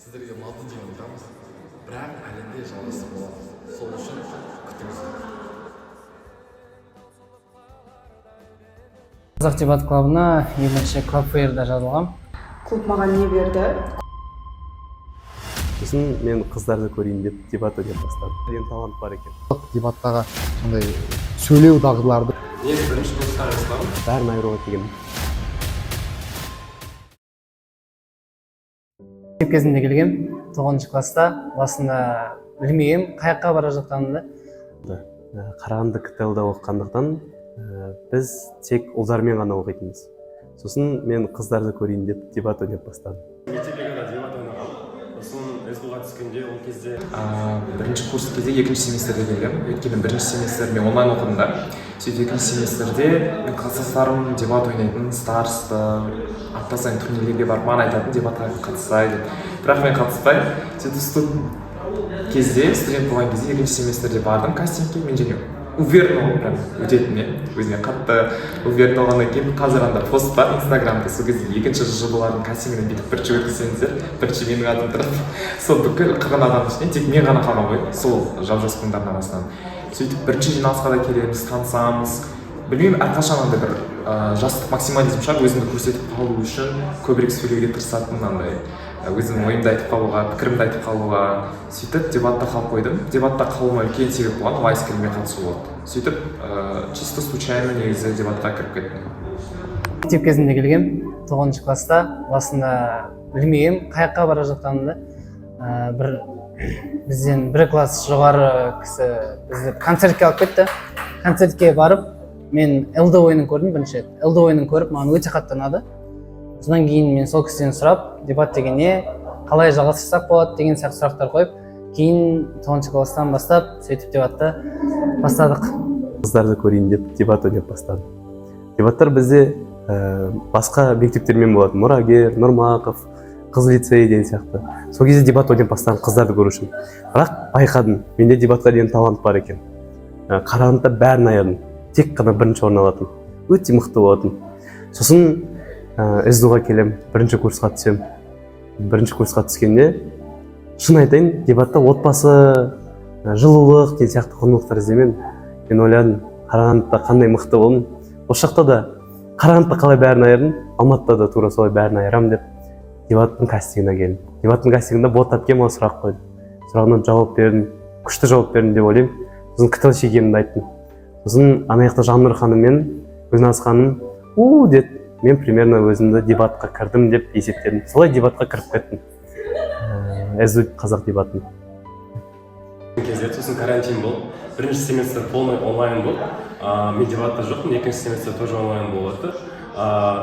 сіздерге малту деп айтамыз, бірақ әлемде жалғасы болады. Сол үшін күтіңіздер. Қазақ дебат клубына екінші клуб фейерда жазылғам. Клуб маған не берді? Сосын мен қыздарды көрейін деп дебат ойнап бастадым. Деген талант бар екен. Дебаттағы сондай сөйлеу дағдыларды Мен бірінші курсқа жазылғам. Бәрін айыруға деген. Мектеп кезінде келгем, 9 класста. Басында білмегем, қаяққа бара жатқанымды. Қарағанды КТЛ-да оқығандықтан біз тек ұлдармен ғана оқитынбыз. Сосын мен қыздарды көрейін деп дебат ойнап бастадым. Мектепте дебат ойнағам. Сосын СБУ-ға түскенде ол кезде Бірінші курс кезде екінші семестрде келгем. Өйткені бірінші семестр мен онлайн оқыдым да. Сөйтіп екінші семестрде мен класстастарым дебат ойнайтын, староста, апта сайын турнирлерге барып маған айтатын дебатқа қатысай деп. Бірақ мен қатыспай, сөйтіп студент болған кезде екінші семестрде бардым кастингке, мен және уверен болдым, прям өтетін мен. Өзіме қатты уверен болғаннан кейін қазір анда пост бар Инстаграмда, сол кезде екінші ЖБ-лардың кастингінен бүйтіп бірінші өткізсеңіздер, бірінші менің атым тұрып, сол бүкіл қырғын адамның ішінен тек мен ғана қалған ғой, сол жап-жас қыздардың арасынан. Сөйтіп бірінші жиналысқа да келеміз, танысамыз. Білмеймін, әрқашан андай бір жастық максимализм шығар, өзімді көрсетіп қалу үшін көбірек сөйлеуге тырысатын, андай өзімнің ойымды айтып қалуға, пікірімді айтып қалуға. Сөйтіп дебатта қалып қойдым. Дебатта қалуыма үлкен себеп болған вайс кілімге қатысу болды. Сөйтіп чисто случайно негізі дебатқа кіріп кеттім. Мектеп кезінде келгем, 9 класста. Басында білмегем, қаяққа бара жатқанымды. Бізден бір класс жоғары кісі бізді концертке алып кетті. Концертке барып, мен ЛД ойынын көрдім бірінші рет. ЛД ойынын көріп, маған өте қатты ұнады. Содан кейін мен сол кісіден сұрап, дебат деген не, қалай жалғастырсақ болады деген сияқты сұрақтар қойып, кейін 9 класстан бастап сөйтіп дебатты бастадық. Қыздарды көрейін деп дебат ойнап бастадым. Дебаттар бізде басқа мектептермен болады. Мұрагер, Нұрмақов, Қыз лицей деген сияқты. Сол кезде дебат ойнап бастадым қыздарды көру үшін. Бірақ байқадым, менде дебатқа деген талант бар екен. Қарағандыда бәрін аядым. Тек қана бірінші орын алатын. Өте мықты болатын. Сосын СДУ-ға келем, бірінші курсқа түсем. Бірінші курсқа түскенде, шын айтайын, дебатта отбасы, жылулық деген сияқты құндылықтар іздемен. Мен ойладым, Қарағандыда қандай мықты болдым. Осы жақта да Қарағандыда қалай бәрін айырдым, Алматыда да тура солай бәрін айырам деп дебаттың кастингіне келдім. Дебаттың кастингінде боттап келіп сұрақ қойды. Сұрағына жауап бердім, күшті жауап бердім деп ойлаймын. Сосын КТЛ шекенімді айттым. Сосын ана жақта Жаннұр ханым мен Гүлназ ханым деді. Мен примерно өзімді дебатқа кірдім деп есептедім. Солай дебатқа кіріп кеттім. СДУ қазақ дебатын. кезде сосын карантин болды. Бірінші семестр полный онлайн болды. Мен дебатта жоқпын, екінші семестр тоже онлайн болды.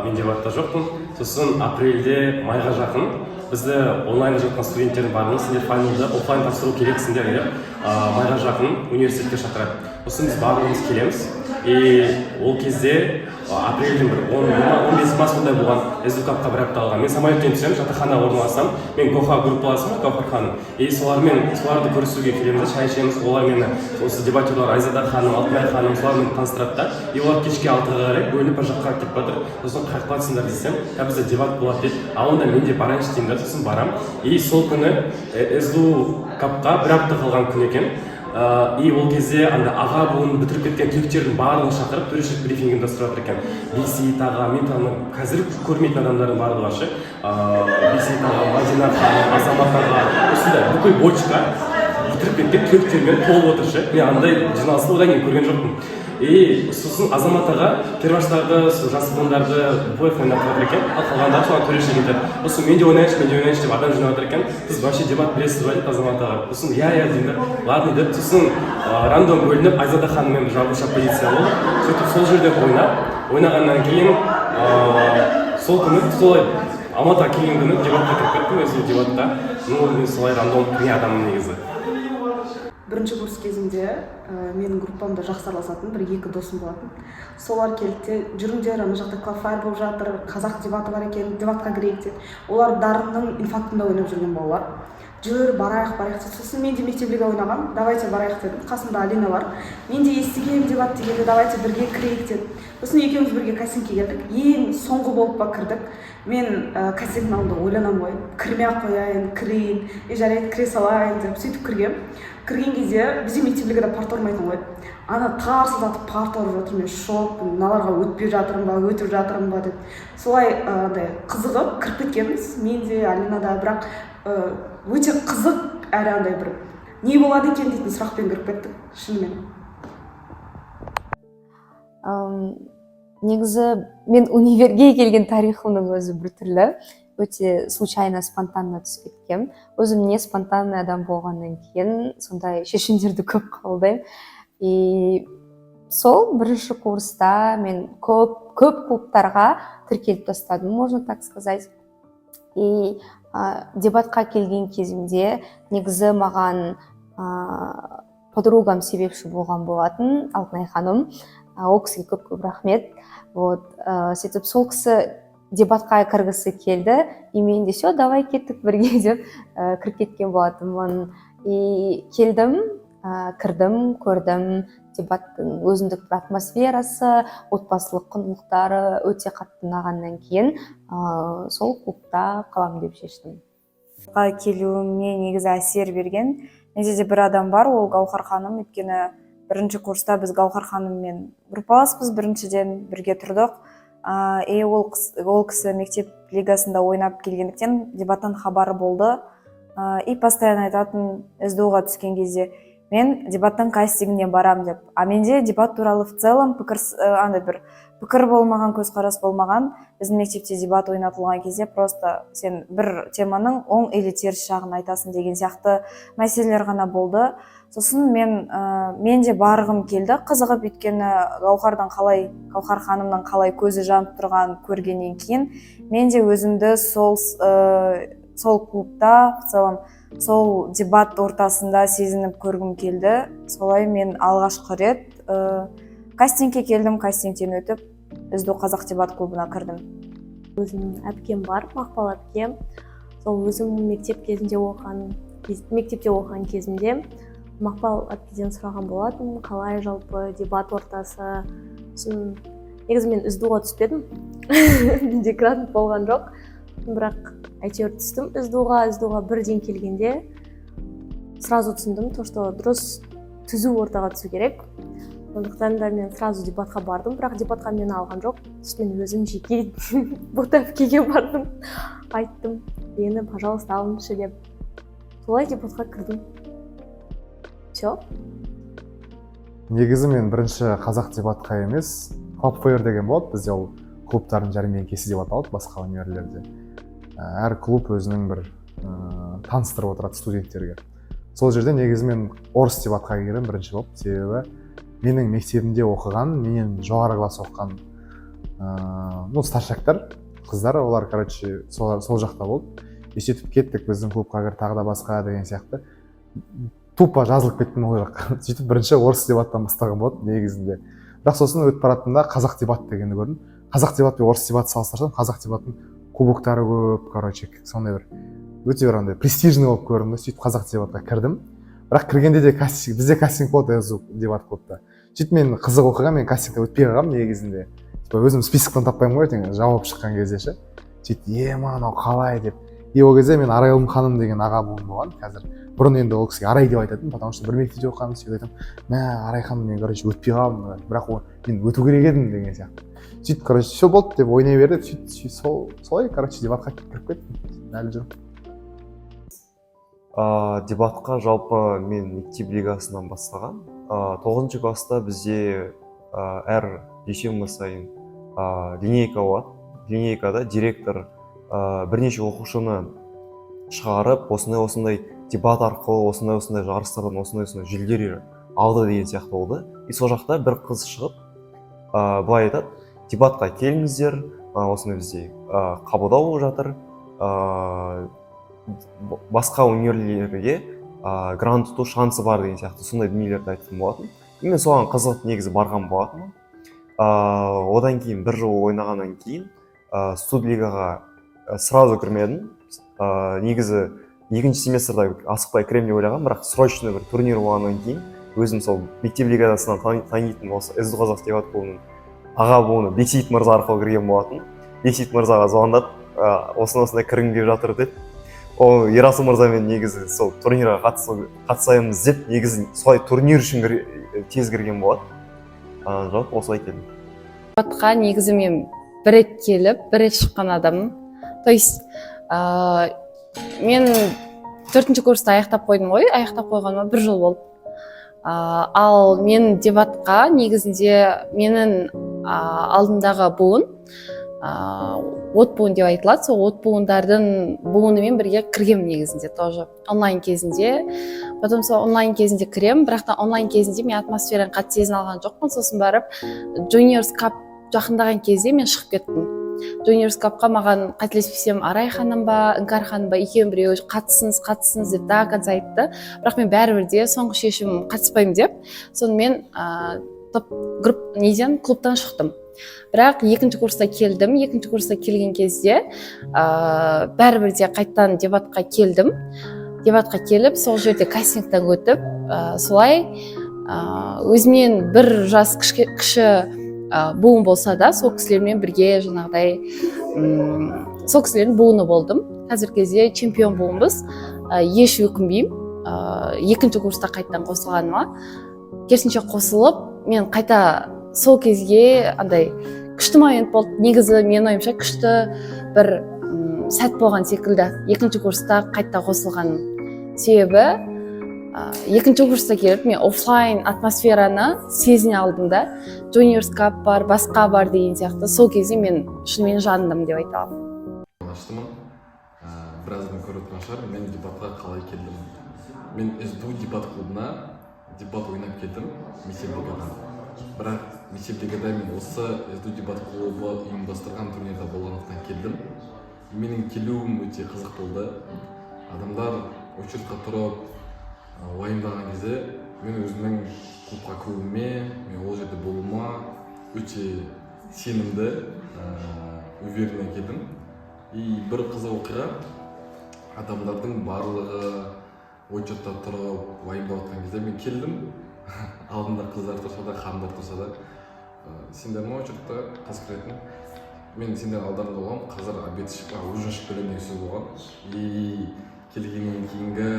Мен дебатта жоқпын. Сосын апрельде майға жақын бізді онлайн жатқан студенттердің барлығы сендер файналда офлайн тапсыру керексіңдер деп майға жақын университетке шақырады. Сосын біз барлығымыз келеміз. Ол кезде апрельдің бір 15 масында болған СДУ-ға бір апта алған. Мен самолеттен түсем, жатақханаға орналассам, мен Гоха группаласым, Гаухар ханым. Соларды көрісуге келеміз, шай ішеміз. Олар мені осы дебатерлар Айзада ханым, Алтынай ханым, солармен таныстырады да. Олар кешке 6-ға қарай бөлініп бір жаққа кетіп жатыр. Сосын қайықпатсыңдар десем, бізде дебат болады дейді. Онда мен де барайыншы деймін да, сосын барам. Сол күні СДУ-ға бір апта қалған күн екен. Ол кезде аға буын бітіріп кеткен түлектердің барлығын шақырып төрешілік брифинг ұйымдастырып жатыр екен. Бейсейіт аға, мен қазір көрмейтін адамдардың барлығы ше. Бейсейіт аға, Мадина ханым, Азамат аға, осындай бүкіл бочка бітіріп кеткен түлектермен толып отыр ше. Мен андай жиналысты одан кейін көрген жоқпын. Сосын Азамат аға перваштарды, жас буындарды бойық ойнап жатыр екен. Ал қалғандары соған төрешілік етеді. Сосын мен де ойнайыншы деп адам жинап жатыр екен. Сіз вообще дебат білесіз ба дейді Азамат аға. Сосын иә деймін. Ладно деп, сосын рандом бөлініп Айзада ханыммен жабуша позиция болды. Сөйтіп сол жерде ойнағаннан кейін сол күні солай Алматыға келген күні дебатқа кіріп кеттім. Өзі дебатта мен солай рандом не адаммын негізі. Бірінші курс кезінде менің группамда жақсы араласатын бір-екі досым болатын. Солар келді, жүріңдер, ана жақта клафайр болып жатыр, қазақ дебаты бар екен, дебатқа кірейік деп. Олар дарынның инфактында ойнап жүрген балалар. жүр барайық деді. Сосын мен де мектеп лига ойнағам, давайте барайық дедім. Қасымда Алина бар. Мен де естігем дебат дегенде, давайте бірге кірейік дедім. Сосын екеуміз бірге кастингке келдік. Ең соңғы болып па кірдік. Мен кастингтің алдында ойланам ғой, кірмей-ақ қояйын, кірейін, жарайды кіре салайын деп сөйтіп кіргем. Кірген кезде бізде мектеп лигада парта ұрмайтын ғой. Ана тарсылдатып парта ұрып жатыр, мен шокпын, мыналарға өтпей жатырмын ба, өтіп жатырмын ба деп. Солай қызығып кіріп кеткенбіз, мен де Алина да, бірақ өте қызық әрі андай бір не болады екен дейтін сұрақпен кіріп кеттік, шынымен. Негізі мен универге келген тарихымның өзі біртүрлі, өте случайно, спонтанно түсіп кеткем. Өзім не спонтанный адам болғаннан кейін сондай шешімдерді көп қабылдаймын. И сол бірінші курста мен көп клубтарға тіркеліп тастадым, можно так сказать. И дебатқа келген кезімде негізі маған подругам себепші болған болатын, Алтынай ханым. Ол кісіге көп рахмет. Сөйтіп сол кісі дебатқа кіргісі келді, и мен де все, давай кеттік бірге деп кіріп кеткен болатынмын. И келдім, кірдім, көрдім, дебаттың өзіндік бір атмосферасы, отбасылық құндылықтары өте қатты ұнағаннан кейін сол клубта қалам деп шештім. Келуіме негізі әсер берген менде де бір адам бар, ол Гаухар ханым. Өйткені бірінші курста біз Гаухар ханыммен группаласпыз, біріншіден бірге тұрдық. Ол кісі мектеп лигасында ойнап келгендіктен дебаттан хабары болды. И постоянно айтатын, СДО-ға түскен кезде мен дебаттың кастингіне барам деп. Менде дебат туралы в целом пікір болмаған, көзқарас болмаған. Біздің мектепте дебат ойнатылған кезде просто сен бір теманың оң или теріс жағын айтасың деген сияқты мәселелер ғана болды. Сосын мен де барғым келді, қызығып, өйткені Гаухар ханымның қалай көзі жанып тұрған көргеннен кейін мен де өзімді сол клубта, в целом сол дебат ортасында сезініп көргім келді. Солай мен алғашқы рет кастингке келдім, кастингтен өтіп СДО қазақ дебат клубына кірдім. Өзімнің әпкем бар, Мақпал әпкем. Сол өзім мектепте оқыған кезімде Мақпал әпкеден сұраған болатын, қалай жалпы дебат ортасы. Негізі мен СДО-ға түспедім, менде грант болған жоқ, бірақ әйтеуір түстім СДО-ға бірден келгенде сразу түсіндім, что дұрыс түзу ортаға түсу керек. Сондықтан да мен сразу дебатқа бардым, бірақ дебатқа мені алған жоқ. Мен өзім жеке ботәпкеге бардым, айттым, мені пожалуйста алыңызшы деп. Солай дебатқа кірдім. Все. Негізі мен бірінші қазақ дебатқа емес, клубфейр деген болады, бізде ол клубтардың жәрмеңкесі деп аталады басқа универлерде. Әр клуб өзінің бір таныстырып отырады студенттерге. Сол жерде негізі мен орыс дебатқа кірдім бірінші болып, себебі менің мектебімде оқыған, менен жоғары класс оқыған старшактар, қыздар, олар сол жақта болды. Сөйтіп кеттік, біздің клубқа кір, тағы да басқа деген сияқты. Тупо жазылып кеттім ол жаққа. Сөйтіп бірінші орыс дебаттан бастаған болды негізінде. Бірақ сосын өтіп баратында қазақ дебат дегенді көрдім. Қазақ дебат пен орыс дебатты салыстырсам, қазақ дебаттың кубоктары көп, сондай өте бір андай престижный болып көрдім. Сөйтіп қазақ дебатқа кірдім. Бірақ кіргенде де бізде кастинг болды дебат клубта. Сөйтіп мен қызық оқыған, мен кастингте өтпей қалғам негізінде. Өзім списоктан таппаймын ғой, жауап шыққан кезде ше. Сөйтіп, мынау қалай деп. Ол кезде мен Арайлым ханым деген аға буын болған қазір. Бұрын енді ол кісіге Арай деп айтатын, потому что бір мектепте оқығанмын, сөйтіп айтамын, Арай ханым, мен өтпей қалдым, бірақ мен өту керек едім деген сияқты. Сөйтіп, все болды деп ойнай берді, солай, дебатқа кіріп кеттім, әлі жүрмін. Дебатқа жалпы мен мектеп лигасынан бастаған. 9 класста бізде әр дүйсенбі сайын линейка болады. Линейкада директор бірнеше оқушыны шығарып, осындай дебат арқылы, осындай жарыстардан, осындай жүлделер алды деген сияқты болды. И сол жақта бір қыз шығып, былай айтады, дебатқа келіңіздер, осындай бізде қабылдау болып жатыр, басқа универлерге грант ұту шансы бар деген сияқты сондай дүниелерді айтқан болатын. Мен соған қызығып негізі барған болатынмын. Одан кейін бір жыл ойнағаннан кейін студлигаға сразу кірмедім. Негізі екінші семестрда асықпай кіремін деп ойлағанмын, бірақ срочно бір турнир болғаннан кейін өзім сол мектеп лигасынан танитын осы СДУ Қазақ дебат клубының аға буыны Бексейіт мырза арқылы кірген болатын. Бексейіт мырзаға звондап, осындай кіргім келіп жатыр деп, ол Ерасыл мырзамен негізі сол турнирға қатысаймыз деп, негізі солай турнир үшін тез кірген болады. Жалпы осылай келдім. Дебатқа негізі мен бір рет келіп, бір рет шыққан адаммын. То есть мен 4-ші курста аяқтап қойдым ғой, аяқтап қойғаныма 1 жыл болды. Ал мен дебатқа негізінде менің алдымдағы буын, от буын деп айтылады, сол от буындардың буынымен бірге кіргем негізінде тоже онлайн кезінде. Потом сол онлайн кезінде кірем, бірақ та онлайн кезінде мен атмосфераны қатты сезіне алған жоқпын. Сосын барып Juniors Cup жақындаған кезде мен шығып кеттім. Juniors Cupқа маған қателеспесем Арай ханым ба, Іңкәр ханым ба екеуін біреу қатысыңыз деп до конца айтты. Бірақ мен бәрібір де соңғы шешім қатыспаймын деп, сонымен клубтан шықтым. Бірақ 2-ші курста келдім. 2-ші курста келген кезде бәрібір де қайттан дебатқа келдім. Дебатқа келіп, сол жерде кастингтан өтіп, солай өзімнен 1 жас кіші буын болса да, сол кісілермен бірге жаңағыдай сол кісілердің буыны болдым. Қазіргі кезде чемпион буынбыз. Еш өкінбеймін. 2-ші курста қайттан қосылғаныма. Керісінше қосылып, мен қайта сол кезге андай күшті момент болды. Негізі мен ойымша күшті бір сәт болған секілді 2-ші курста қайта қосылғаным. Себебі 2-ші курста келіп, мен офлайн атмосфераны сезіне алдым да. Juniors Cup бар, басқа бар деген сияқты. Сол кезде мен шынымен жандым деп айта аламын. Аштымын. Біраздан көріп отырған шығар, мен дебатқа қалай келдім. Мен СДУ дебат клубына дебат ойнап келдім мектеп-лигадан. Бірақ мектеп-лигада мен осы СДУ дебат клубы ұйымдастырған турнирда болғандықтан келдім. Менің келуім өте қызық болды. Адамдар очередьқа тұрып уайымдаған кезде мен өзімнің клубқа кіруіме, мен ол жерде болуыма өте сенімді, уверенно келдім. И бір қызық оқиға, адамдардың барлығы очередьта тұрып уайымдап отқан кезде мен келдім. Алдында қыздар тұрса да, ханымдар тұрса да, сендер ме очередьта қыз кіретін? Мен сендер алдарында болғам, қазір обед ішіп, ужин ішіп келемін деген сөз болған. И келгеннен кейінгі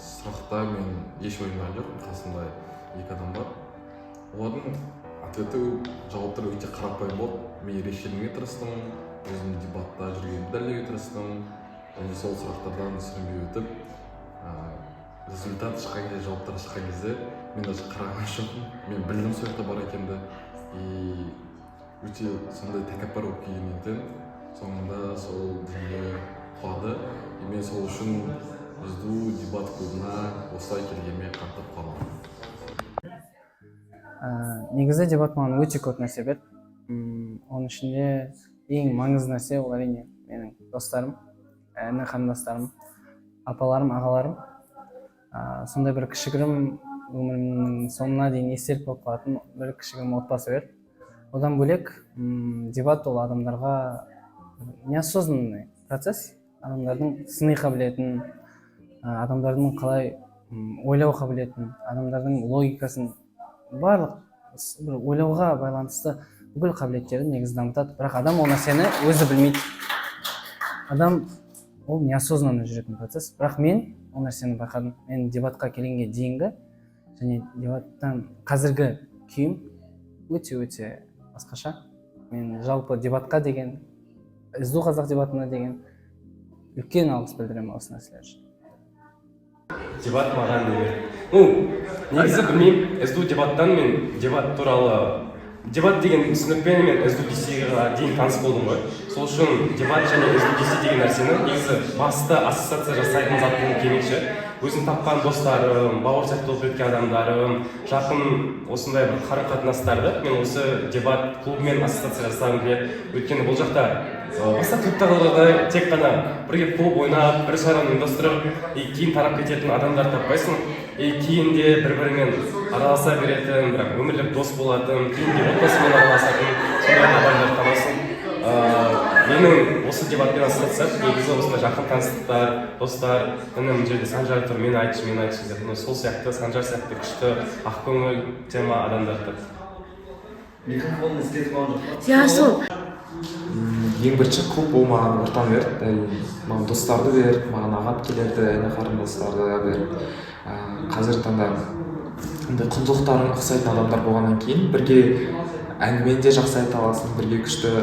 сұрақта мен еш ойымдаған жоқпын, қасымда 2 адам бар. Олардың ответі, жауаптары өте қарапайым болды. Мен ерекшеленуге тырыстым, өзім дебатта жүргенімді дәлелдеуге тырыстым, және сол сұрақтардан сүрінбей өтіп, результат шыққан кезде, жауаптар шыққан кезде мен даже қараған жоқпын. Мен білдім сол жақта бар екенді. И өте сондай тәкаппар болып келгеннен соңында сол дүние құлады. Мен сол үшін СДУ дебат клубына осылай келгеніме қатты қуанамын. Негізі дебат маған өте көп нәрсе берді. Оның ішінде ең маңызды нәрсе ол әрине менің достарым, іні қарындастарым, апаларым, ағаларым. Сондай бір кішігірім өмірімнің соңына дейін естелік болып қалатын бір кішігірім отбасы берді. Одан бөлек дебат ол адамдарға неосознанный процесс, адамдардың сыни қабілетін, адамдардың қалай ойлау қабілетін, адамдардың логикасын, барлық бір ойлауға байланысты бүкіл қабілеттерін негізі дамытады. Бірақ адам ол нәрсені өзі білмейді. Адам ол неосознанно жүретін процесс. Бірақ мен ол нәрсені байқадым. Мен дебатқа келгенге дейінгі және дебаттан қазіргі күйім өте басқаша. Мен жалпы дебатқа деген, СДУ Қазақ дебатына деген үлкен алғыс білдіремін осы нәрселер үшін. Дебат маған негізі білмеймін, СДУ дебаттан мен дебат туралы дебат деген түсінікпен мен СДУ десеге дейін таныс болдым ғой. Сол үшін дебат және СДУ десе деген нәрсені негізі басты ассоциация жасайтын зат болып келмекші. Өзім тапқан достарым, бауыр сияқты болып кеткен адамдарым, жақын осындай бір қарым-қатынастарды мен осы дебат клубымен ассоциация жасағым келеді. Өйткені бұл жақта басқа клубтағыларда тек қана бірге клуб ойнап, бір шараны ұйымдастырып, кейін тарап кететін адамдар таппайсың. Кейін де бір-бірімен араласа беретін, бірақ өмірлік дос болатын, кейін де отбасымен араласатын сондай адамдар табасың. менің осы дебатпен ассоциация негізі осындай жақын таныстықтар, достар, міне мына жерде Санжар тұр, мен айтшы деп, сол сияқты Санжар сияқты күшті ақкөңіл тема адамдар тұр. Микрофонды іздетіп алып жоқ па? иә сол Ең бірінші клуб ол маған ортаны берді, маған достарды берді, маған аға әпкелерді, іні қарындастарды берді. Қазіргі таңда құндылықтарың ұқсайтын адамдар болғаннан кейін бірге әңгімені де жақсы айта аласың, бірге күшті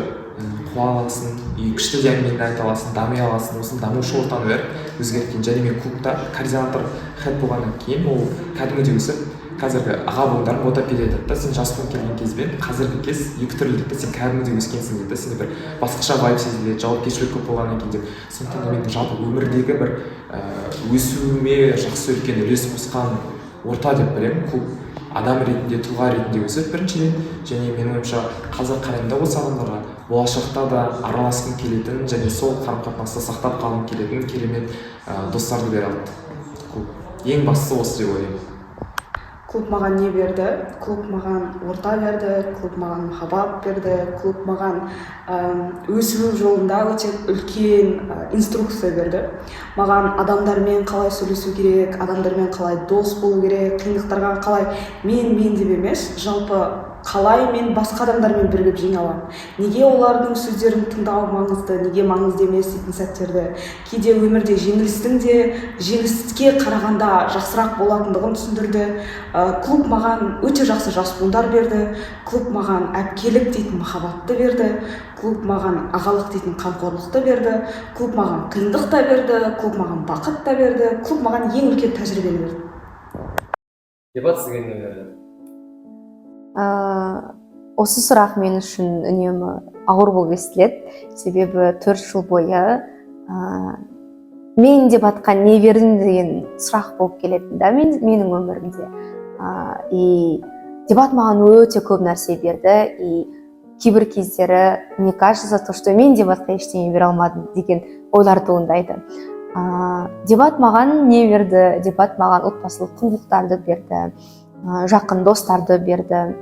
қуа аласың, күшті де әңгімені айта аласың, дами аласың, осыны дамушы ортаны берді өзгерткен. Және мен клубта координатор хед болғаннан кейін ол кәдімгідей өсіп, қазіргі аға буындарым ота береді да, сен жас буын келген кезбен қазіргі кез екі түрлі дейді, сен кәдімгідей өскенсің дейді, сенде бір басқаша вайб сезіледі, жауапкершілік көп болғаннан кейін деп. Сондықтан менің жалпы өмірдегі бір өсуіме жақсы үлкен үлес қосқан орта деп білемін клуб. Адам ретінде, тұлға ретінде өсіп біріншіден, және менің ойымша қазір қараймын да осы адамдарға болашақта да араласқым келетін және сол қарым-қатынасты сақтап қалғым келетін керемет достарды бере алды клуб. Ең бастысы осы деп ойлаймын. Клуб маған не берді? Клуб маған орта берді, клуб маған махаббат берді, клуб маған өсу жолында өте үлкен инструкция берді. Маған адамдармен қалай сөйлесу керек, адамдармен қалай дос болу керек, қиындықтарға қалай мен деп емес, жалпы қалай мен басқа адамдармен бірігіп жеңе аламын. Неге олардың сөздерін тыңдау маңызды, неге маңызды емес дейтін сәттерді. Кейде өмірде жеңілістің де жеңіліске қарағанда жақсырақ болатындығын түсіндірді. Клуб маған өте жақсы жас буындар берді. Клуб маған әпкелік дейтін махаббатты берді. Клуб маған ағалық дейтін қамқорлықты берді. Клуб маған қиындық та берді. Клуб маған бақыт та берді. Клуб маған ең үлкен тәжірибені берді. Дебат сізге не берді? Осы сұрақ мен үшін үнемі ауыр болып естіледі. Себебі 4 жыл бойы мен дебатқа не бердім деген сұрақ болып келетін да менің өмірімде. И дебат маған өте көп нәрсе берді. И кейбір кездері мне кажется, то, что мен дебатқа ештеңе бере алмадым деген ойлар туындайды. Дебат маған не берді? Дебат маған отбасылық құндылықтарды берді, жақын достарды берді,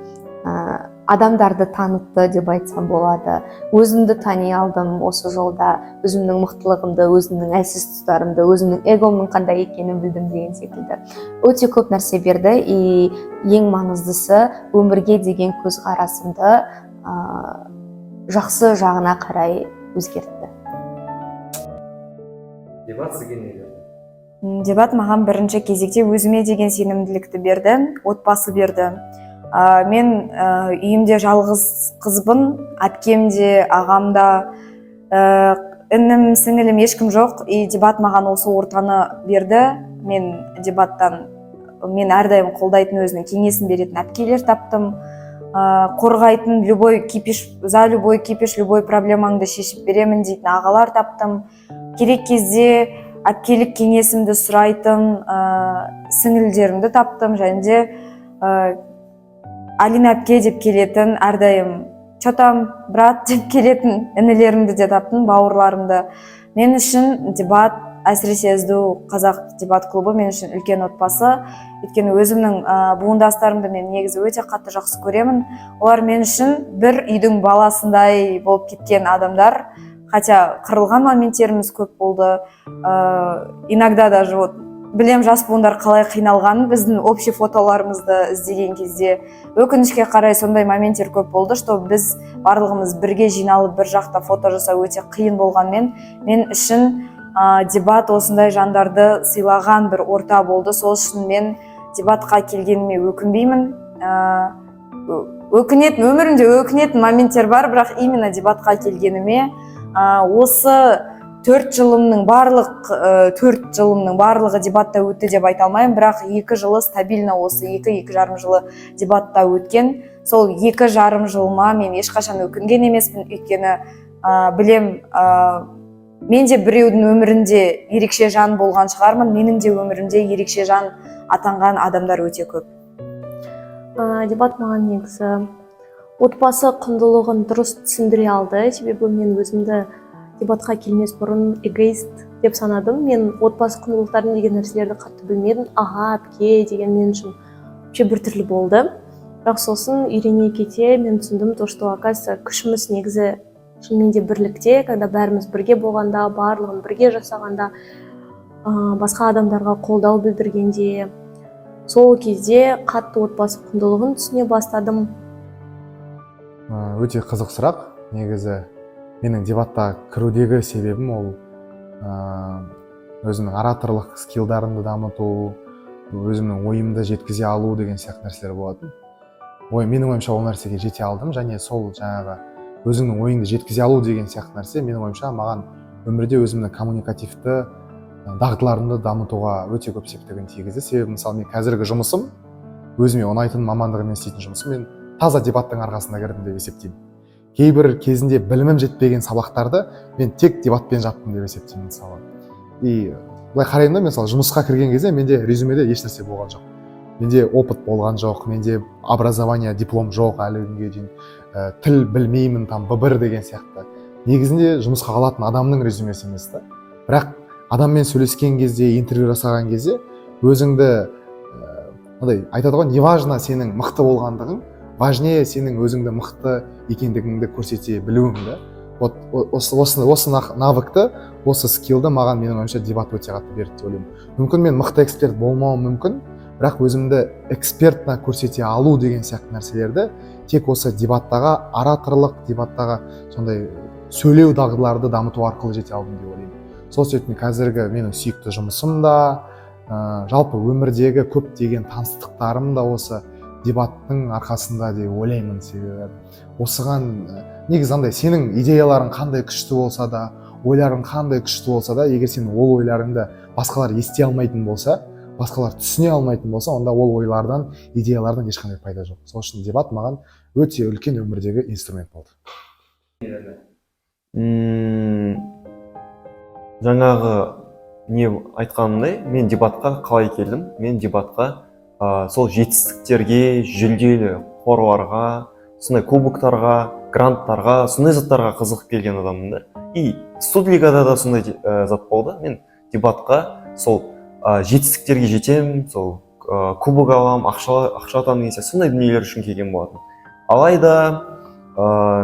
адамдарды танытты деп айтсам болады. Өзімді тани алдым осы жолда, өзімнің мықтылығымды, өзімнің әлсіз тұстарымды, өзімнің эгомның қандай екенін білдім деген секілді. Өте көп нәрсе берді. И ең маңыздысы өмірге деген көзқарасымды жақсы жағына қарай өзгертті. Дебат сізге не берді? Дебат маған бірінші кезекте өзіме деген сенімділікті берді, отбасы берді. Мен үйімде жалғыз қызбын, әпкемде, ағамда, інім, сіңілім ешкім жоқ. И дебат маған осы ортаны берді. Мен дебаттан әрдайым қолдайтын, өзінің кеңесін беретін әпкелер таптым. Қорғайтын за любой кипиш, любой проблемаңды шешіп беремін дейтін ағалар таптым. Керек кезде әпкелік кеңесімді сұрайтын сіңілдерімді таптым. Және де Алина әпке деп келетін, әрдайым «Чо там, брат?» деп келетін інілерімді де таптым, бауырларымды. Мен үшін дебат, әсіресе СДУ қазақ дебат клубы мен үшін үлкен отбасы. Өйткені өзімнің буындастарымды мен негізі өте қатты жақсы көремін. Олар мен үшін бір үйдің баласындай болып кеткен адамдар. Хотя қырылған моменттеріміз көп болды. Иногда даже білем жас буындар қалай қиналғанын, біздің общий фотоларымызды іздеген кезде өкінішке қарай сондай моменттер көп болды, что біз барлығымыз бірге жиналып бір жақта фото жасау өте қиын болғанмен, мен үшін дебат осындай жандарды сыйлаған бір орта болды. Сол үшін мен дебатқа келгеніме өкінбеймін. Өмірімде өкінетін моменттер бар, бірақ именно дебатқа келгеніме осы 4 жылымның барлығы дебатта өтті деп айта алмаймын, бірақ 2 жылы стабильно осы 2-2,5 жылы дебатта өткен. Сол 2,5 жылыма мен ешқашан өкінген емеспін, өйткені білем, мен де біреудің өмірінде ерекше жан болған шығармын, менің де өмірімде ерекше жан атанған адамдар өте көп. Дебат маған негізі отбасы құндылығын дұрыс түсіндіре алды, себебі мен өзімді дебатқа келмес бұрын эгоист деп санадым. Мен отбасы құндылықтарын деген нәрселерді қатты білмедім. Аға, әпке деген мен үшін біртүрлі болды. Бірақ сосын үйрене кете мен түсіндім, то, что оказывается күшіміз негізі шынымен де бірлікте, когда бәріміз бірге болғанда, барлығын бірге жасағанда, басқа адамдарға қолдау білдіргенде, сол кезде қатты отбасы құндылығын түсіне бастадым. Өте қызық сұрақ. Негізі менің дебатқа кірудегі себебім ол өзімнің ораторлық скиллдарымды дамыту, өзімнің ойымды жеткізе алу деген сияқты нәрселер болатын. Менің ойымша ол нәрсеге жете алдым, және сол жаңағы өзіңнің ойыңды жеткізе алу деген сияқты нәрсе менің ойымша маған өмірде өзімнің коммуникативті дағдыларымды дамытуға өте көп септігін тигізді. Себебі мысалы мен қазіргі жұмысым, өзіме ұнайтын мамандығыммен істейтін жұмысым, мен таза дебаттың арқасында кірдім деп есептеймін. Кейбір кезінде білімім жетпеген сабақтарды мен тек дебатпен жаптым деп есептеймін мысалы. И былай қараймын да, мысалы жұмысқа кірген кезде менде резюмеде еш нәрсе болған жоқ. Менде опыт болған жоқ, менде образование, диплом жоқ әлі күнге дейін. Тіл білмеймін, там B1 деген сияқты. Негізінде жұмысқа алатын адамның резюмесі емес та. Бірақ адаммен сөйлескен кезде, интервью жасаған кезде өзіңді айтады ғой, не важно сенің мықты болғандығың, важнее сенің өзіңді мықты екендігіңді көрсете білуің да. Осы навыкты, осы скиллді маған менің ойымша дебат өте қатты берді деп ойлаймын. Мүмкін мен мықты эксперт болмауым мүмкін, бірақ өзімді экспертна көрсете алу деген сияқты нәрселерді тек осы дебаттағы, ораторлық дебаттағы сондай сөйлеу дағдыларды дамыту арқылы жете алдым деп ойлаймын. Сол себептен қазіргі менің сүйікті жұмысым да, жалпы өмірдегі көптеген таныстықтарым да осы дебаттың арқасында деп ойлаймын. Себебі осыған негізі андай, сенің идеяларың қандай күшті болса да, ойларың қандай күшті болса да, егер сен ол ойларыңды басқалар ести алмайтын болса, басқалар түсіне алмайтын болса, онда ол ойлардан, идеялардан ешқандай пайда жоқ. Сол үшін дебат маған өте үлкен өмірдегі инструмент болды. Жаңағы не айтқанымдай, мен дебатқа қалай келдім? Мен дебатқа сол жетістіктерге, жүлделі қорларға, сондай кубоктарға, гранттарға, сондай заттарға қызығып келген адаммын да. И студлигада да сондай зат болды. Мен дебатқа сол жетістіктерге жетем, сол кубок алам, ақша атам деген сияқты сондай дүниелер үшін келген болатын. Алайда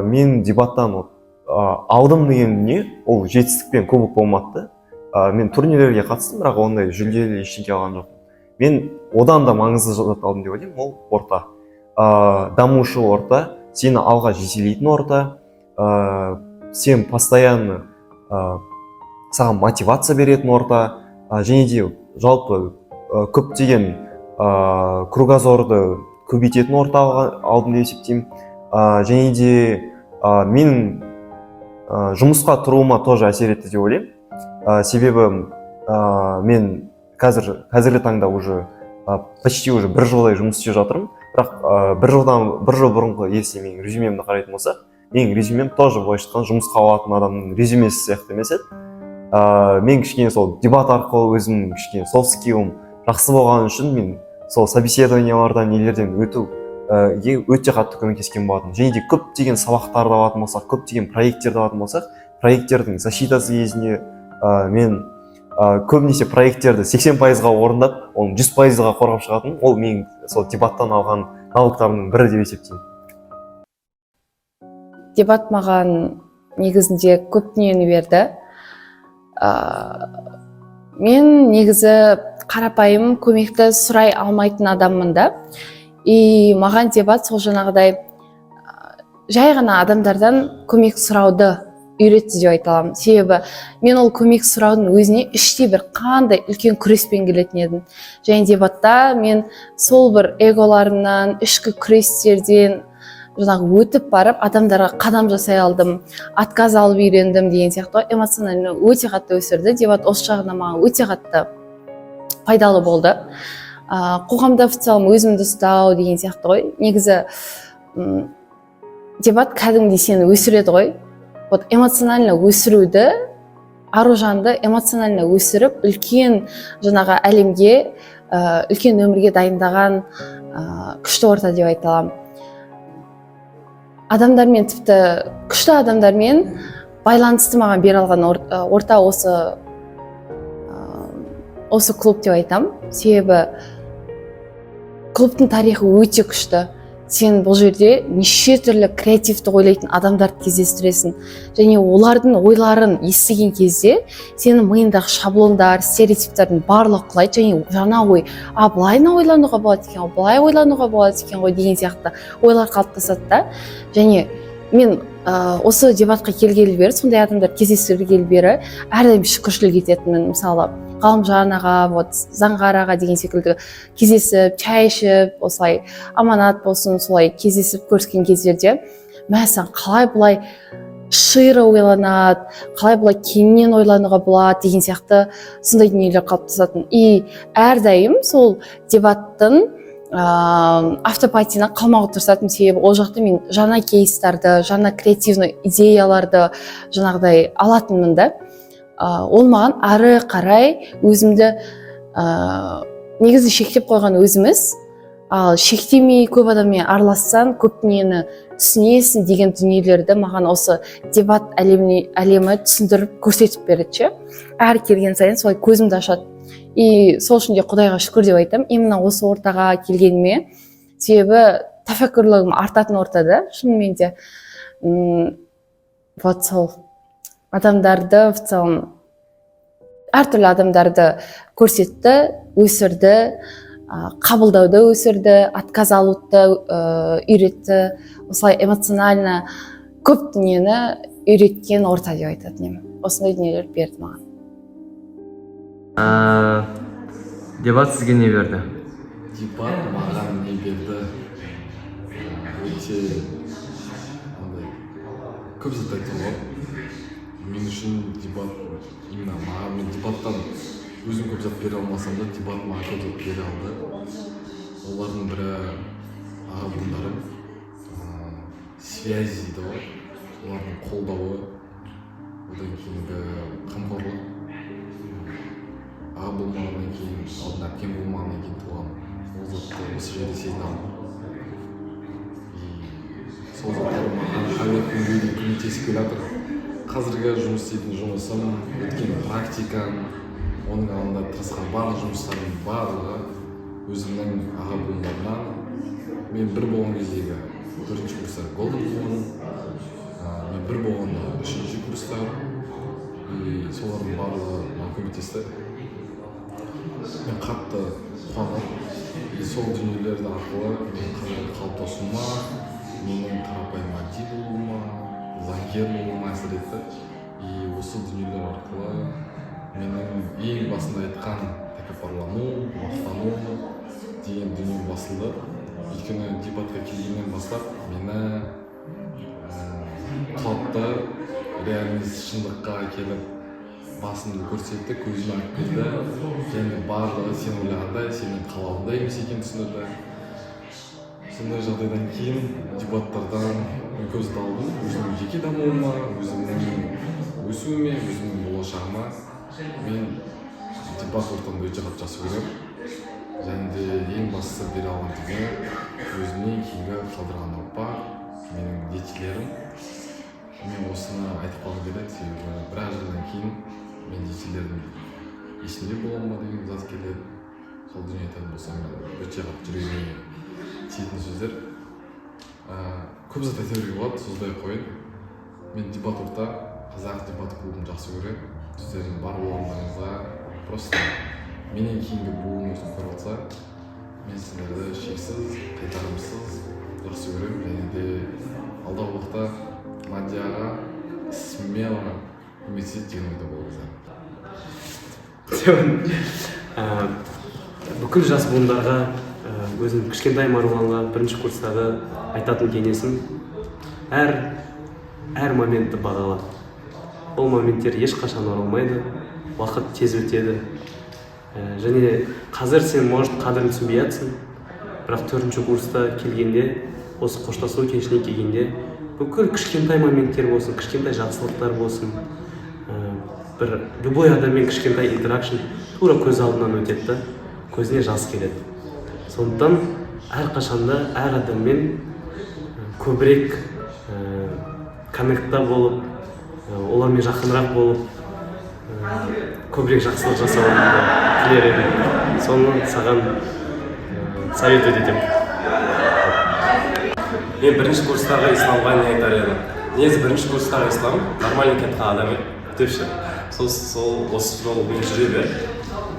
мен дебаттан алдым деген дүние, ол жетістікпен кубок болмады. Мен турнирлерге қатыстым, бірақ ондай жүлделі ештеңе алған жоқпын. Мен одан да маңызды зат алдым деп ойлаймын, ол орта. Дамушы орта, сені алға жетелейтін орта, сен постоянно саған мотивация беретін орта, және де жалпы көптеген кругозорды көбейтетін орта алдым деп есептеймін. Және де менің жұмысқа тұруыма тоже әсер етті деп ойлаймын. Себебі мен қазіргі таңда уже почти уже бір жылдай жұмыс істеп жатырмын. Бірақ бір жыл бұрынғы если менің резюмемді қарайтын болсақ, менің резюмем тоже былайша айтқанда жұмысқа алатын адамның резюмесі сияқты емес еді. Мен кішкене сол дебат арқылы өзімнің кішкене soft skill'ым жақсы болған үшін мен сол собеседованиялардан нелерден өте қатты көмектескен болатын. Және де көптеген сабақтарды алатын болсақ, көптеген проекттерді алатын болсақ, проекттердің защитасы кезінде мен көбінесе проекттерді 80%-ға орындап, оны 100%-ға қорғап шығатын, ол мен сол дебаттан алған навыктарымның бірі деп есептеймін. Дебат маған негізінде көп дүниені берді. Мен негізі қарапайым көмекті сұрай алмайтын адаммын да. И маған дебат сол жаңағыдай жай ғана адамдардан көмек сұрауды үйретті деп айта аламын. Себебі мен ол көмек сұраудың өзіне іштей бір қандай үлкен күреспен келетін едім. Және дебатта мен сол бір эголарымнан, ішкі күрестерден жаңағы өтіп барып, адамдарға қадам жасай алдым, отказ алып үйрендім деген сияқты эмоционально өте қатты өсірді. Дебат осы жағынан маған өте қатты пайдалы болды. Қоғамда в целом өзімді ұстау деген сияқты ғой. Негізі дебат кәдімгідей сені өсіреді ғой. Вот эмоционально өсіруді, аружанды эмоционально өсіріп, үлкен жаңағы әлемге, үлкен өмірге дайындаған күшті орта деп айта аламын. Адамдармен, тіпті күшті адамдармен байланысты маған бере алған орта осы клуб деп айтам. Себебі клубтың тарихы өте күшті. сен бұл жерде неше түрлі креативті ойлайтын адамдарды кездестіресің, және олардың ойларын естіген кезде сенің миыңдағы шаблондар, стереотиптердің барлығы құлайды, және жаңа ой, былай ойлануға болады екен, былай ойлануға болады екен ғой деген сияқты ойлар қалыптасады да. Және мен осы дебатқа келгелі бері, сондай адамдар кездестіргелі бері әрдайым шүкіршілік ететінмін. Мысалы Ғалымжан аға, Заңғар аға деген секілді кездесіп, чай ішіп, осылай аманат болсын, солай кездесіп көріскен кездерде мәсен қалай бұлай шиыры ойланады, қалай бұлай кеңінен ойлануға болады деген сияқты сондай дүниелер қалыптасатын. И әрдайым сол дебаттың автопатияна қалмауға тырысатын, себебі ол жақта мен жаңа кейстарды, жаңа креативный идеяларды жаңағыдай алатынмын да. Ол маған ары қарай өзімді негізі шектеп қойған өзіміз, ал шектемей көп адаммен аралассаң көп дүниені түсінесің деген дүниелерді маған осы дебат әлемі түсіндіріп көрсетіп береді. Әр келген сайын солай көзімді ашады. И сол үшін де Құдайға шүкір деп айтамын, именно осы ортаға келгеніме, себебі тәфәккүрлігім артатын ортада. Шынымен де вот сол адамдарды, в целом әртүрлі адамдарды көрсетті, өсірді, қабылдауды өсірді, отказ алуды үйретті, осылай эмоционально көп дүниені үйреткен орта деп айтатын едім. Осындай дүниелер берді маған. Дебат сізге не берді? Дебат маған не берді? Өте көп зат айтты ғой. Мен үшін дебат именно маған, мен дебаттан өзім көп зат бере алмасам да, дебат маған көп зат бере алды. Олардың бірі аға буындарым, связи дейді ғой, олардың қолдауы, одан кейінгі қамқорлық. Аға болмағаннан кейін, алдын әпкем болмағаннан кейін туған, ол затты осы жерде сезіне алдым. Сол заттар маған әлі күнге дейін көмектесіп келе жатыр. Қазіргі жұмыс істейтін жұмысым, өткен практикам, оның алдында тырысқан барлық жұмыстардың барлығы өзімнің аға буындарынан. Мен бір болған кездегі бірінші курста Golden болған, мен бір болғанда үшінші курста, солардың барлығы маған көмектесті. Мен қатты қуанамын. Сол дүниелерді арқылы мен қазіргі қалыптасуыма, менің қарапайым әділ болуыма, заңгер болуыма әсер етті. Осы дүниелер арқылы менің ең басында айтқан тәкаппарлану, мақтану деген дүние басылды. Өйткені дебатқа келгеннен бастап мені құлатты, реальность шындыққа келіп басымды көрсетті, көзіме алып келді, және барлығы сен ойлағандай, сенің қалауындай емес екенін түсіндірді. Сондай жағдайдан кейін дебаттардан мен көз алдым, өзімнің жеке дамуыма, өзімнің өсуіме, өзімнің болашағыма. Мен дебат ортамды өте қатты жақсы көремін. Және де ең бастысы бере алған дүние өзімнен кейінгі қалдырған ұрпақ, менің детелерім. Мен осыны айтып қалғым келеді, себебі біраз жылдан кейін мен детелердің есінде бола ма деген зат келеді. Сол дүние айтатын болсам, өте қатты жүрегіме тиетін сөздер. Көп зат айта беруге болады, создай қойын. Мен дебат орта, қазақ дебат клубын жақсы көремін. Сіздердің бар болғандарыңызға просто менен кейінгі буын өзін көріп жатса, мен сіздерді шексіз, қайтарымсыз жақсы көремін. Және де алдағы уақытта Мадияға смело көмектеседі деген ойда болыңыздар. Бүкіл жас буындарға, өзім кішкентай Марғұланға бірінші курстағы айтатын кеңесім, әр моментті бағала. Ол моменттер ешқашан оралмайды, уақыт тез өтеді. Және қазір сен может қадірін түсінбей жатсың, бірақ 4-ші курста келгенде, осы қоштасу кешіне келгенде, бүкіл кішкентай моменттер болсын, кішкентай жақсылықтар болсын, бір любой адаммен кішкентай интеракшн тура көз алдынан өтеді, көзіне жас келеді. Сондықтан әрқашанда әр адаммен көбірек коннектта болып, олармен жақынырақ болып, көбірек жақсылық жасауды тілер едім. Соны саған совет етемін. мен бірінші курстағы исламға не айтар едім. Негізі бірінші курстағы ислам нормально кеткен адам еді депші. Сол осы жол мен жүре бер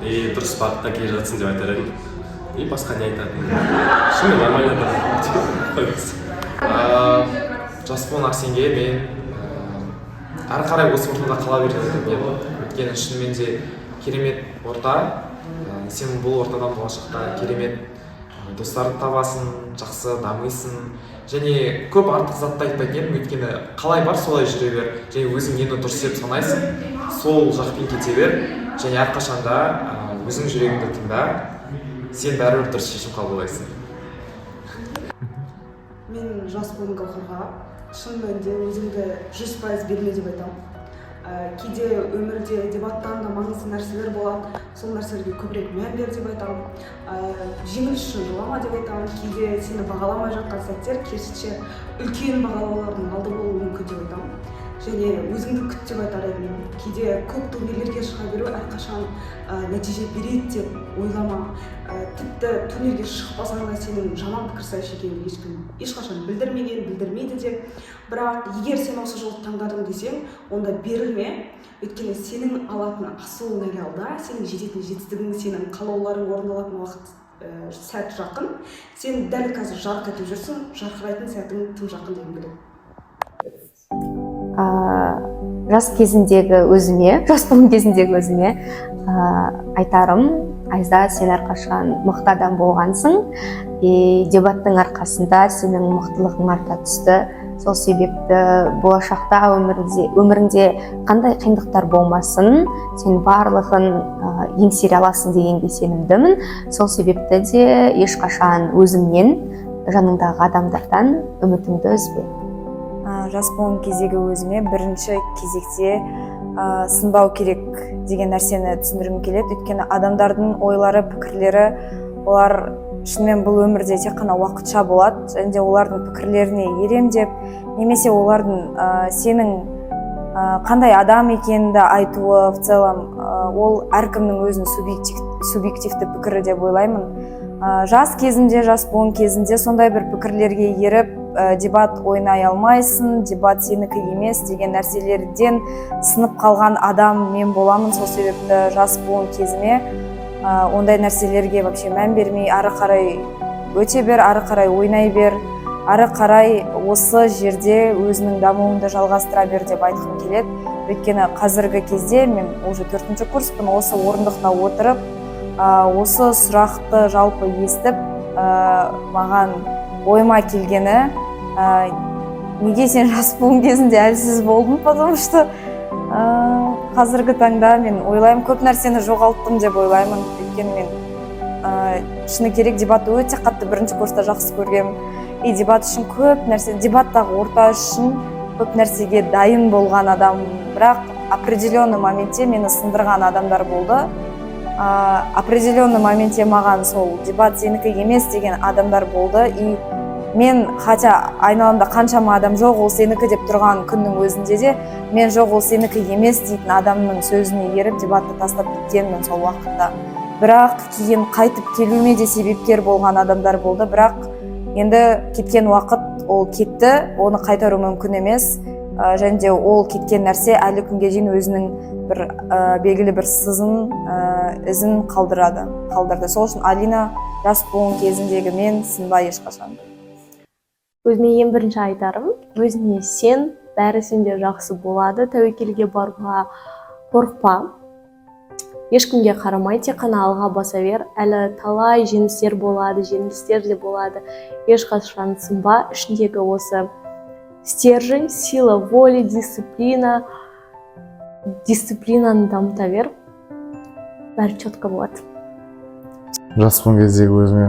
и дұрыс бағытта келе жатсың деп айтар едім. И басқа не айтатын. Шынымен нормально да. Жас болған Арсенге мен ары қарай осы ортада қала беретін едім. Өйткені шынымен де керемет орта. Сен бұл ортадан болашақта керемет достарды табасың, жақсы дамисың. Және көп артық затты айтпайтын едім, өйткені қалай бар солай жүре бер. Және өзің нені дұрыс деп санайсың, сол жақпен кете бер. Және әрқашанда өзің жүрегіңді тыңда, сен бәрібір дұрыс шешім қабылдайсың. Мен жас болған Гаухарға шын мәнінде өзіңді 100% берме деп айтамын. Кейде өмірде дебаттан да маңызды нәрселер болады, сол нәрселерге көбірек мән бер деп айтамын. Жеңіліс үшін жылама деп айтамын. Кейде сені бағаламай жатқан сәттер керісінше үлкен бағалаулардың алды болуы мүмкін деп айтамын. Және өзіңді күт деп айтар едім. Кейде көп турнирлерге шыға беру әрқашан нәтиже береді деп ойлама. Тіпті турнирге шықпасаң да сенің жаман пікірсайшы екенін ешқашан білдірмейді де. Бірақ егер сен осы жолды таңдадың десең, онда берілме. Өйткені сенің алатын асыл алда, сенің жететін жетістігің, сенің қалауларың орындалатын уақыт сәт жақын. Сен дәл қазір жарқ етіп жүрсің, жарқырайтын сәтің тым жақын дегім келеді. Жас болған кезіндегі өзіме айтарым, Айза, сен әрқашан мықты адам болғансың, дебаттың арқасында сенің мықтылығың арта түсті. Сол себепті болашақта өміріңде қандай қиындықтар болмасын, сен барлығын еңсере аласың дегенге сенімдімін. Сол себепті де ешқашан өзіңнен, жаныңдағы адамдардан үмітіңді үзбе. Жас болған кездегі өзіме бірінші кезекте сынбау керек деген нәрсені түсіндіргім келеді. Өйткені адамдардың ойлары, пікірлері, олар шынымен бұл өмірде тек қана уақытша болады. Және де олардың пікірлеріне ерем деп, немесе олардың сенің қандай адам екеніңді айтуы, в целом ол әркімнің өзінің субъективті пікірі деп ойлаймын. Жас болған кезінде сондай бір пікірлерге еріп, дебат ойнай алмайсың, дебат сенікі емес деген нәрселерден сынып қалған адам мен боламын. Сол себепті жас болған кезіме ондай нәрселерге вообще мән бермей, ары қарай өте бер, ары қарай ойнай бер, ары қарай осы жерде өзінің дамуыңды жалғастыра бер деп айтқым келеді. Өйткені қазіргі кезде мен уже 4-ші курспын, осы орындықта отырып, осы сұрақты жалпы естіп, маған ойыма келгені, неге сен жас болған кезінде әлсіз болдың, потому что қазіргі таңда мен ойлаймын, көп нәрсені жоғалттым деп ойлаймын. Өйткені мен шыны керек дебатты өте қатты бірінші курста жақсы көргем. И дебат үшін көп нәрсе, дебаттағы орта үшін көп нәрсеге дайын болған адам. Бірақ определенный моментте мені сындырған адамдар болды. Определенный моментте маған сол дебат сенікі емес деген адамдар болды. И мен, хотя айналамда қаншама адам жоқ, ол сенікі деп тұрған күннің өзінде де, мен жоқ, ол сенікі емес дейтін адамның сөзіне еріп дебатты тастап кеткенмін сол уақытта. Бірақ кейін қайтып келуіме де себепкер болған адамдар болды. Бірақ енді кеткен уақыт ол кетті, оны қайтару мүмкін емес. Және де ол кеткен нәрсе әлі күнге дейін өзінің бір белгілі бір ізін қалдырды. Сол үшін Алина жас болған кезіндегі мен сынба ешқашан. Өзіме ең бірінші айтарым, өзіне сен, бәрі сенде жақсы болады, тәуекелге баруға қорықпа. Ешкімге қарамай, тек қана алға баса бер. Әлі талай жеңістер болады, жеңілістер де болады. Ешқашан сынба, ішіндегі осы стержень, сила воли, дисциплинаны дамыта бер. Бәрі четко болады. Жас болған кездегі өзіме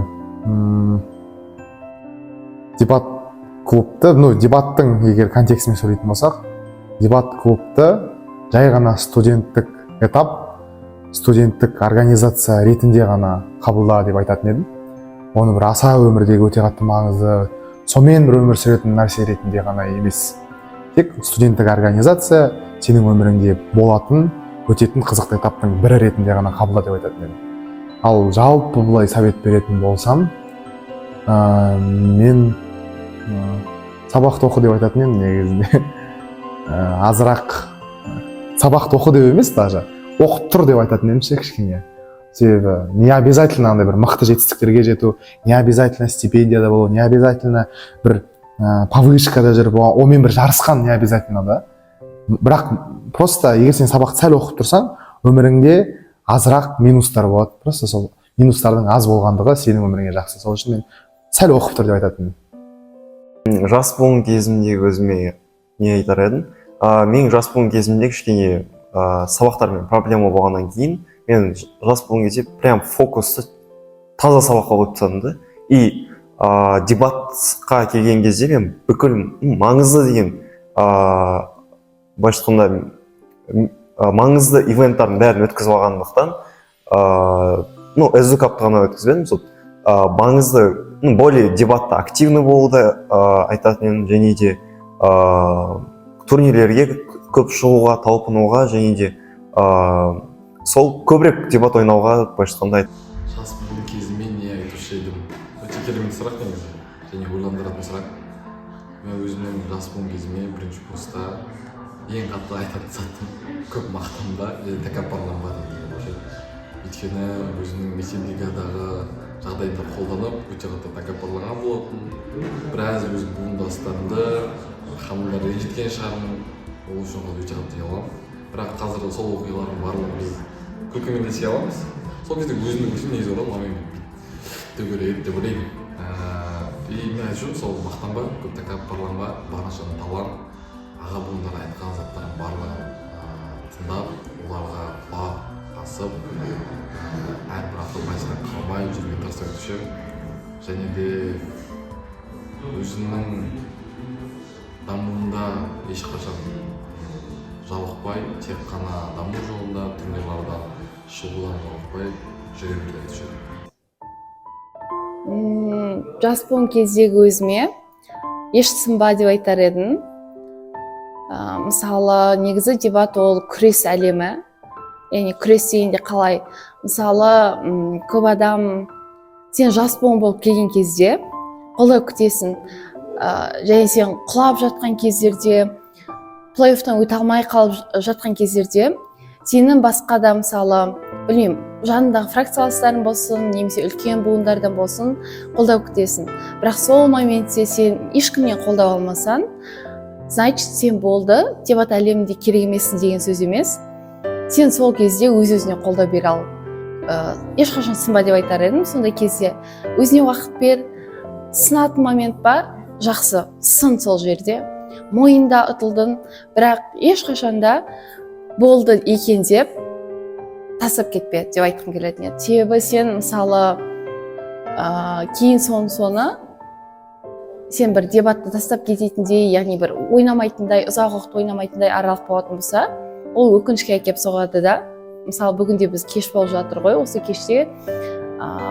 дебат клубты, дебаттың егер контекстімен сөйлейтін болсақ, дебат клубты жай ғана студенттік этап, студенттік организация ретінде ғана қабылда деп айтатын едім. Оны бір аса өмірдегі өте қатты маңызды, сонымен бір өмір сүретін нәрсе ретінде ғана емес. Тек студенттік организация сенің өміріңде болатын, өтетін қызықты этаптың бірі ретінде ғана қабылда деп айтатын едім. Ал жалпы бұлай совет беретін болсам, мен сабақты оқы деп айтатын едім негізінде. Азырақ сабақты оқы деп емес, даже оқып тұр деп айтатын едім ше кішкене. Себебі не обязательно андай бір мықты жетістіктерге жету, не обязательно стипендияда болу, не обязательно бір повышкада жүріп, онымен бір жарысқан не обязательно да. Бірақ просто егер сен сабақты сәл оқып тұрсаң, өміріңде азырақ минустар болады. Просто сол минустардың аз болғандығы сенің өміріңе жақсы. Сол үшін мен сәл оқып тұр деп айтатын едім. Жас болған кезімде өзіме не айтар едім? Мен жас болған кезімде кішкене сабақтармен проблема болғаннан кейін мен жас болған кезде прям фокусты таза сабаққа қойып тастадым да. И дебатқа келген кезде мен бүкіл маңызды деген былайша айтқанда маңызды ивенттардың бәрін өткізіп алғандықтан эзукапты ғана өткізбедім. Сол маңызды более дебатта активный болуды айтатын, және де турнирлерге көп шығуға, талпынуға, және де сол көбірек дебат ойнауға былайша айтқанда. Жас болған кезімде не айтушы едім? Өте керемет сұрақ негізі, және ойландыратын сұрақ. Мен өзімнің жас болған кезімде бірінші курста ең қатты айтатын заттым көп мақтанба және тәкаппарланба дейді. Өйткені өзімнің мектептегі жағдайды қолданып, өте қатты тәкаппарланған болатын. Біраз өз буындастарымды қамындар ренжіткен шығармын, ол үшін өте қатты ұяламын. Бірақ қазір сол оқиғалардың барлығын біз күлкімен есе аламыз. Сол кезде өзімнің үшін негізі ойлап мамам деу керек деп ойлаймын. И мен айтып сол мақтанба, көп тәкаппарланба, барынша талан, аға буындар айтқан заттардың барлығын тыңдап, оларға құлақ асып, әрбір автоматикадан қалмай жүрген тырысып өтуші, және де өзінің дамуында ешқашан жалықпай, тек қана даму жолында турнирлардан шығудан жалықпай жүре беруді айтушы. Жас болған кездегі өзіме еш сынба деп айтар едім. Мысалы, негізі дебат ол күрес әлемі. Яғни күрес дегенде қалай? Мысалы, көп адам сен жас болған болып келген кезде қолдау күтесің. Және сен құлап жатқан кездерде, плей-оффтан өте алмай қалып жатқан кездерде, сенің басқа да мысалы, білмеймін, жанындағы фракцияластарың болсын, немесе үлкен буындардан болсын, қолдау күтесің. Бірақ сол моментте сен ешкімнен қолдау алмасаң, значит, сен болды, дебат әлемінде керек емессің деген сөз емес. Сен сол кезде өз-өзіне қолдау бере ал. Ешқашан сынба деп айтар едім. Сондай кезде өзіне уақыт бер, сынатын момент ба, жақсы, сын сол жерде. Мойында ұтылдың, бірақ ешқашанда болды екен деп тастап кетпе деп айтқым келетін еді. Себебі сен мысалы кейін соны сен бір дебатты тастап кететіндей, яғни бір ойнамайтындай, ұзақ уақыт ойнамайтындай аралық болатын болса, ол өкінішке әкеп соғады да. Мысалы бүгінде біз кеш болып жатыр ғой, осы кеште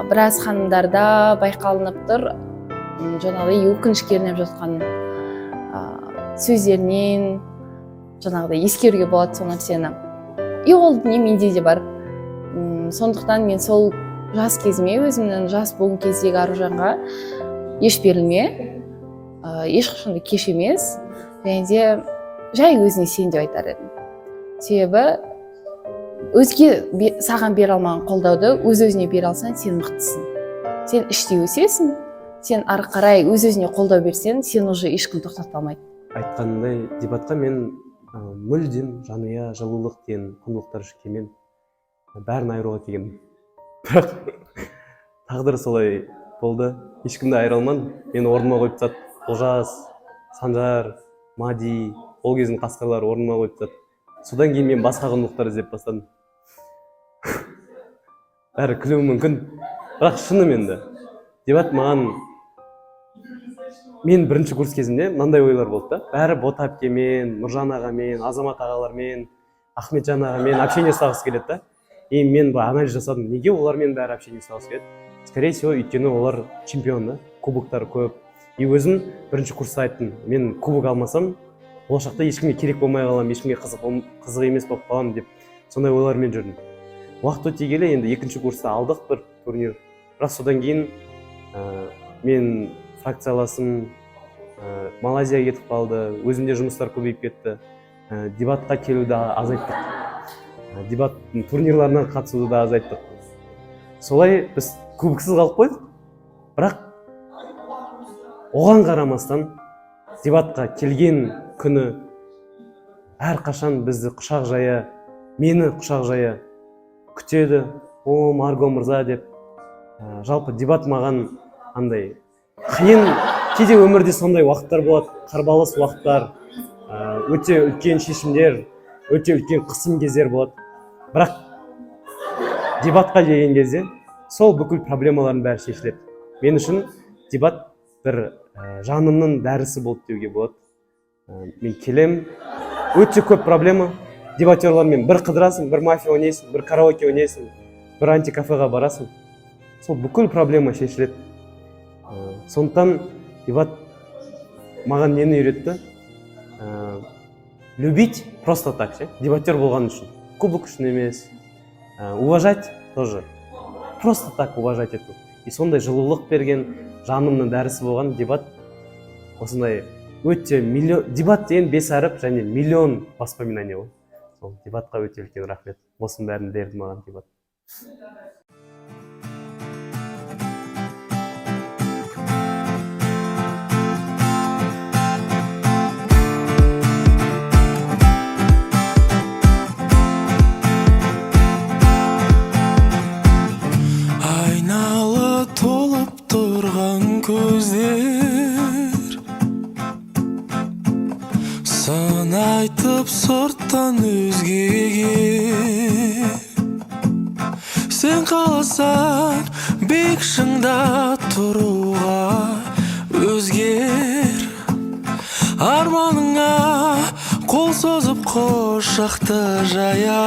біраз ханымдарда байқалынып тұр, жаңағыдай өкінішке ерініп жатқан сөздерінен жаңағыдай ескеруге болады сол нәрсені. И ол дүние менде де бар. Сондықтан мен сол жас кезіме, өзімнің жас болған кездегі Аружанға еш берілме, ешқашанда кеш емес, және де жай өзіне сен деп айтар едім. Себебі өзге саған бере алмаған қолдауды өз-өзіне бере алсаң, сен мықтысың. Сен іште өсесің, сен ары қарай өз-өзіне қолдау берсең, сен уже ешкім тоқтата алмайды. Айтқандай, дебатқа мен мүлдем жанұя, жылулық деген құндылықтар келмен бәрін айыруға келгенмін. Бірақ тағдыр солай болды. Ешкімді айыра алмадым. Мені орныма қойып тастады. Олжас, Санжар, Мади, ол кездің қасқырлар орныма қойып тастады. Содан кейін мен басқа құндылықтар іздеп бастадым. Бәрі күлуі мүмкін. Бірақ шынымен де дебат маған, мен бірінші курс кезімде мынандай ойлар болды да. Бәрі Бота әпкемен, Нұржан ағамен, Азамат ағалармен, Ахметжан ағамен общение ұстағысы келеді да. И мен анализ жасадым, неге олармен бәрі общение ұстағысы келеді? Скорее всего, өйткені олар чемпион да, кубоктар көп. И өзім бірінші курста айттым, мен кубок алмасам, болашақта ешкімге керек болмай қалам, ешкімге қызық емес болып қалам деп сондай ойлармен жүрдім. Уақыт өте келе енді екінші курста алдық бір турнир. Бірақ содан кейін мен фракцияласым Малайзияға кетіп қалды, өзімде жұмыстар көбейіп кетті. Дебатқа келуді азайттық. Дебат турнирларына қатысуды да азайттық. Солай біз кубоксыз қалып қойдық. Бірақ оған қарамастан дебатқа келген күні әрқашан бізді құшақ жая, мені құшақ жая күтеді. О, Марго мырза деп. Жалпы дебат маған андай қиын, кейде өмірде сондай уақыттар болады, қарбалас уақыттар, өте үлкен шешімдер, өте үлкен қысым кездер болады. Бірақ дебатқа келген кезде сол бүкіл проблемалардың бәрі шешіледі. Мен үшін дебат бір жанымның дәрісі болды деуге болады. Мен келем, өте көп проблема. Дебатерлармен бір қыдырасың, бір мафия ойнайсың, бір караоке ойнайсың, бір антикафеға барасың. Сол бүкіл проблема шешіледі. Сондықтан дебат маған нені үйретті? Любить просто так, дебатер болған үшін. Кубок үшін емес. Уважать тоже. Просто так уважать ету. И сондай жылулық берген, жанымның дәрісі болған дебат. Осындай өте миллион, дебат деген 5 әріп және миллион воспоминания ол. Сол дебатқа өте үлкен рахмет. Осының бәрін берді маған дебат. Айналы толып тұрған көздер, сын айтып сырттан өзгеге. Сен қаласаң бек шыңда тұруға, өзгер арманыңа қол созып құшақты жая.